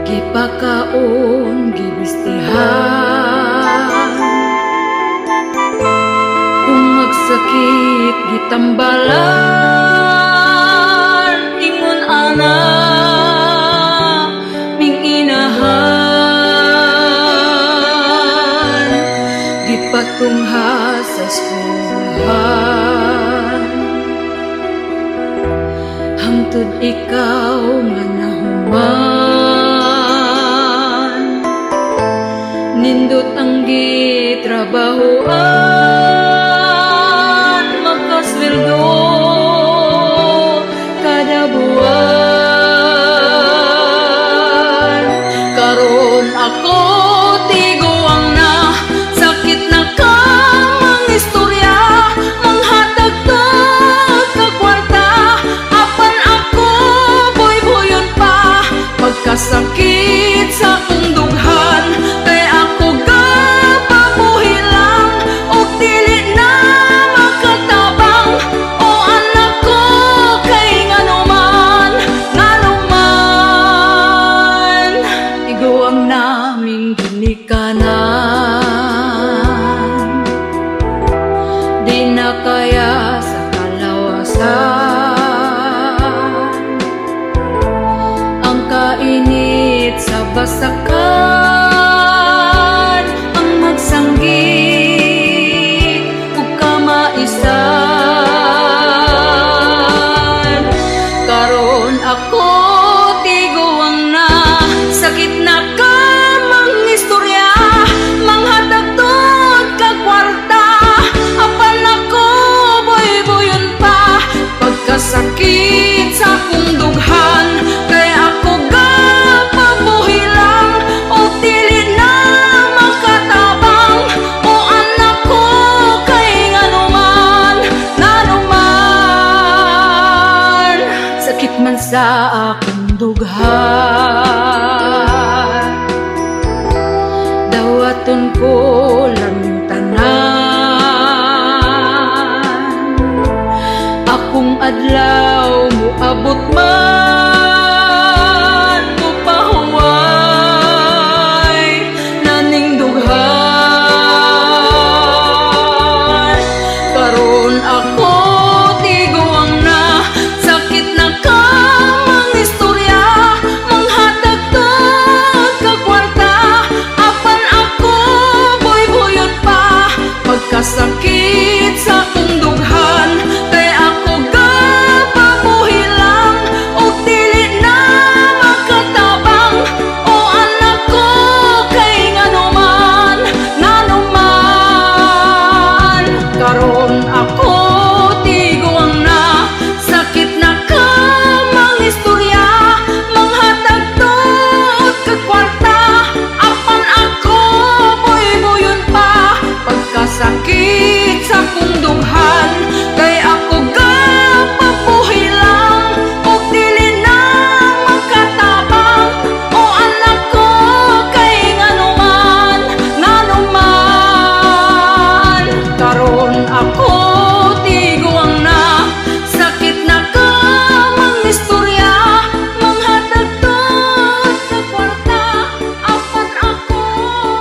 gipakaon gibistihan. Kung magsakit gitambalan, ingon ana ning inahan. Gipatungha sa eskwelahan, Matud ikaw nga nahuman, nindot ang gitrabahoan, makasweldo kada buwan. Karon ako tiguang na, sakit na ka mang istorya, manghatag ka kwarta, apan ako boy-boyon pa, pagkasakit sa akong dughan, kay ako gapabuhi lang, og dili na makatabang, o anak ko kay nganuman, nganuman, iguang naming ginikanan, di na kaya sa kalawasan, ang kainit sa basakan, ang magsanggit ug kamaisan. Karon ako tiguang na, sakit na ka mang istorya, manghatag tod ka kwarta, apan ako boy-boyon pa, pagkasakit sa akong dughan, kay ako gapabuhi lang, o dili na makatabang, o anak ko kay nganuman, nganuman, sakit man sa akong dughan, dawaton ko lang tanan, akong adlaw mo abot man, mupahuway naning dughan. Karon ako tiguang na, sakit na ka mang istorya, manghatag tod ka kwarta, apan ako boy-boyon pa, pagkasakit sa akong dughan, kay ako gapabuhi lang, og dili na makatabang, o anak ko kay nganuman, nganuman. Karon ako tiguang na, sakit na ka mang istorya, manghatag tod ka kwarta, apan ako boy-boyon pa, pagkasakit sa akong dughan, kay ako gapabuhi lang, og dili na makatabang, o anak ko kay nganuman, nganuman. Karon ako tiguang na, sakit na ka mang istorya, manghatag tod ka kwarta, apan ako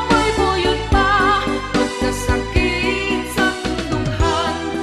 boy-boyon pa, pagkasakit sa akong dughan,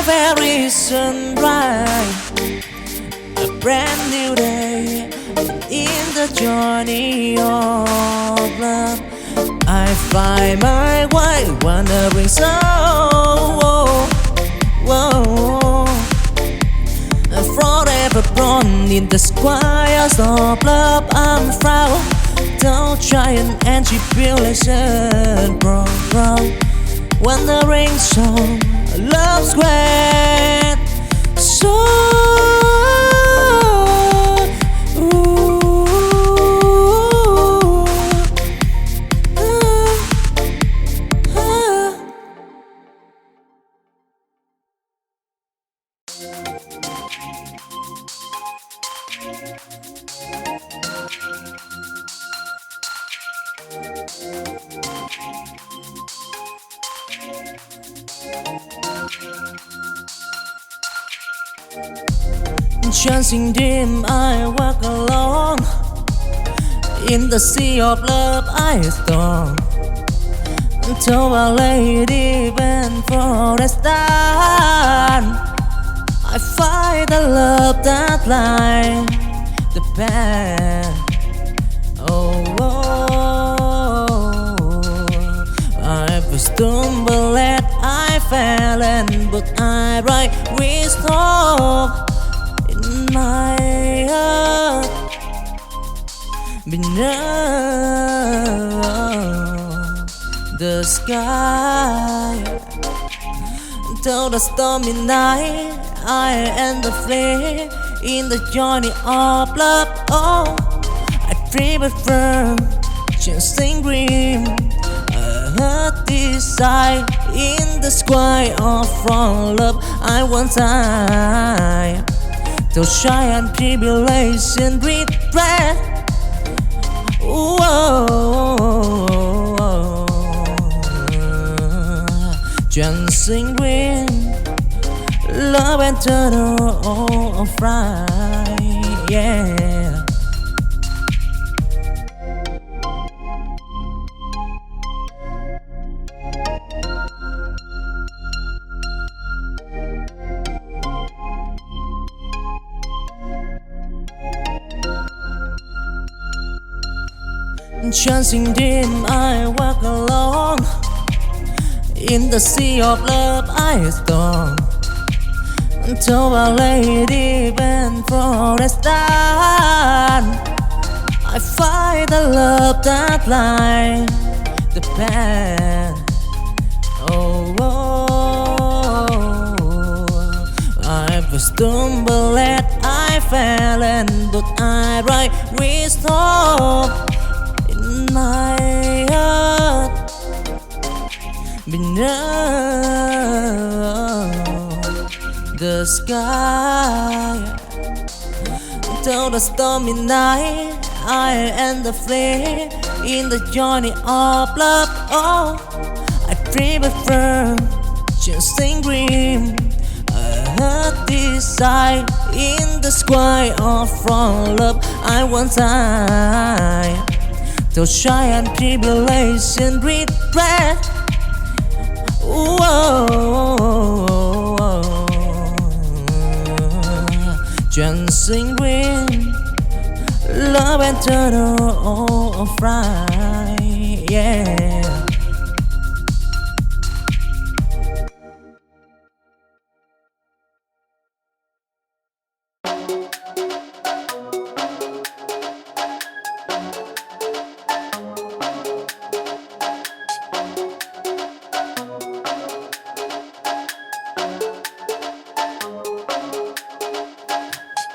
very sunrise, a brand new day in the journey of love. I find my way wandering so forever born in the squares of love. I'm proud, don't try and tribulation, bro. Wandering song, love's great. So chancing dim, I walk alone in the sea of love. I storm to a lady bent for a stand. I find the love that lies the path. I've stumbled and I fell, and but I right wisdom in my heart beneath the sky. Till the stormy night, I am the flame in the journey of love. Oh, I dream it firm, chasing dream. I heard desire in the sky of from love. I want time to shy and tribulation regret. Dancing green, love and turtle of fry, yeah. Chancing dim, I walk alone in the sea of love. I storm to a lady bent for a stand. I find the love that lies the path. I've stumbled and I fell, and but I right wisdom in my heart beneath the sky. Till the stormy night, I am the flame in the journey of love. Oh, I dream it firm, chasing dream. I heard desire in the sky of from love. I want time to shy and tribulation regret. Dancing green, love and turtle of fry, yeah.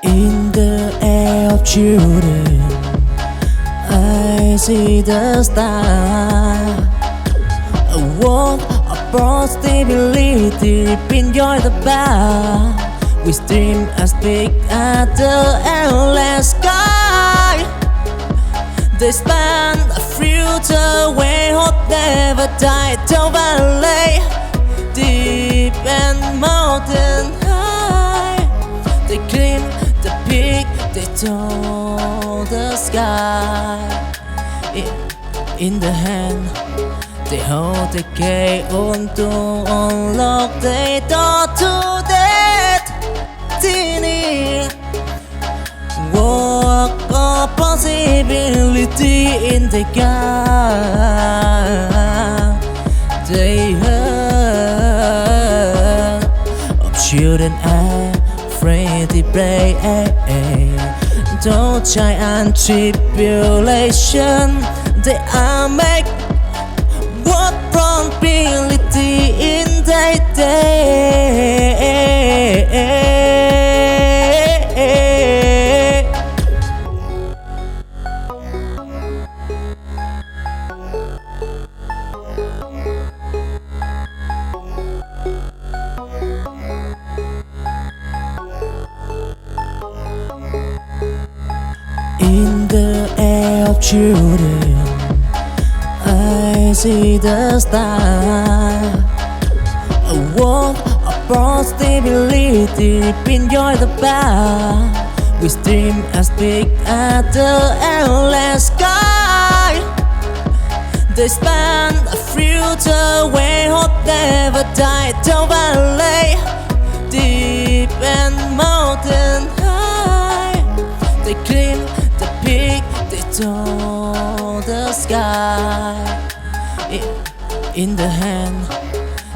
In the air of children, I see the star. A world of possibility, enjoy the bar. We stream as big as the endless sky. They span a future where hope never died. Till valley, deep and mountain high. They climb the peak, they told the sky. In the hand, they hold the key on to unlock the door to ที่นี่ Walk a possibility in the sky. They heard of children afraid to play. Don't try and tribulation. They are make what probability in their day. In the air of children, I see the star. A world of possibility beyond the bar. We dream as big as the endless sky. They span a future where hope never died. Down valley, deep and mountain high. They climb the peak, they touch the sky. In the hand,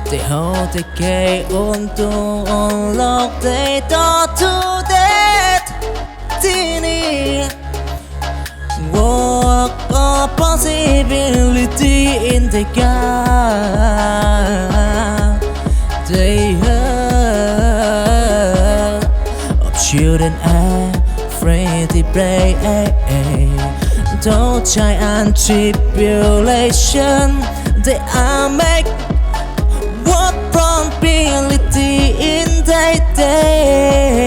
they hold the key on to unlock the door to that destiny. Walk a possibility in the sky. They heard of children afraid to play. Don't try and tribulation. They are make what probability in their day.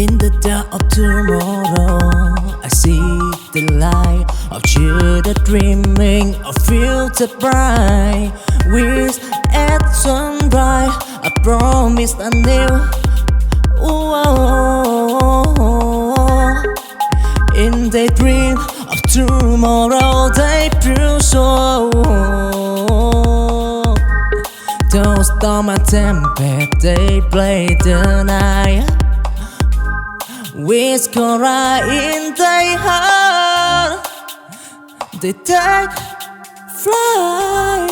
In the dark of tomorrow, I see the light of children dreaming of future bright. With at sunrise, I promise anew. In their dream of tomorrow, they prove so. Don't storm and tempest, they play the night. With cry in their heart, they take flight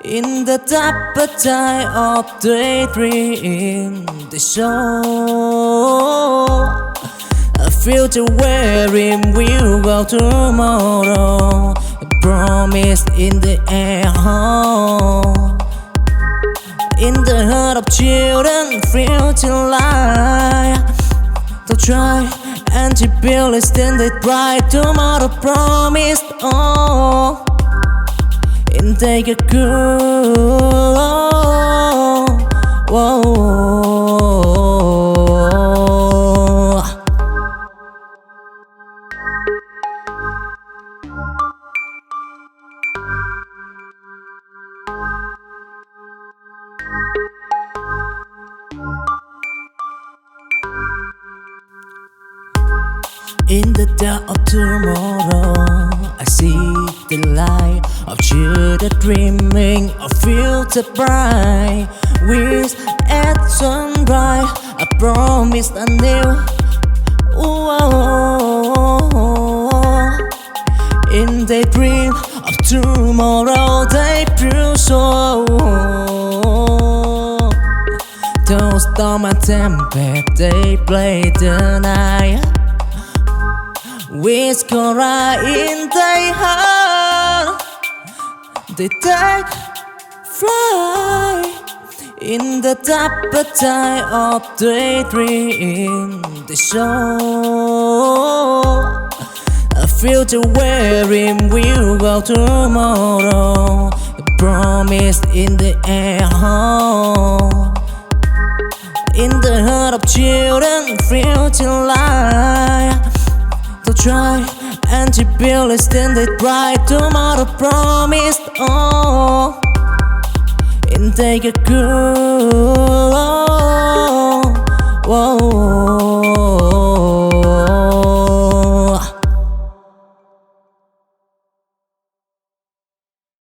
in the appetite of their dream. They show a future wherein we'll go tomorrow. A promise in the air. In the heart of children, future life. They'll try and to build a standard bright tomorrow promised. And take a cool. In the dark of tomorrow, I see the light of children dreaming of future bright. With at sunrise, I promise anew. In their dream of tomorrow, they prove so. Don't storm and tempest, they play the night. With cry in their heart, they take flight in the appetite of their dream. They show a future wherein we'll go tomorrow. A promise in the air. In the heart of children, future life. They'll try and she barely standing bright. Tomorrow promised, oh, and take a cool, whoa.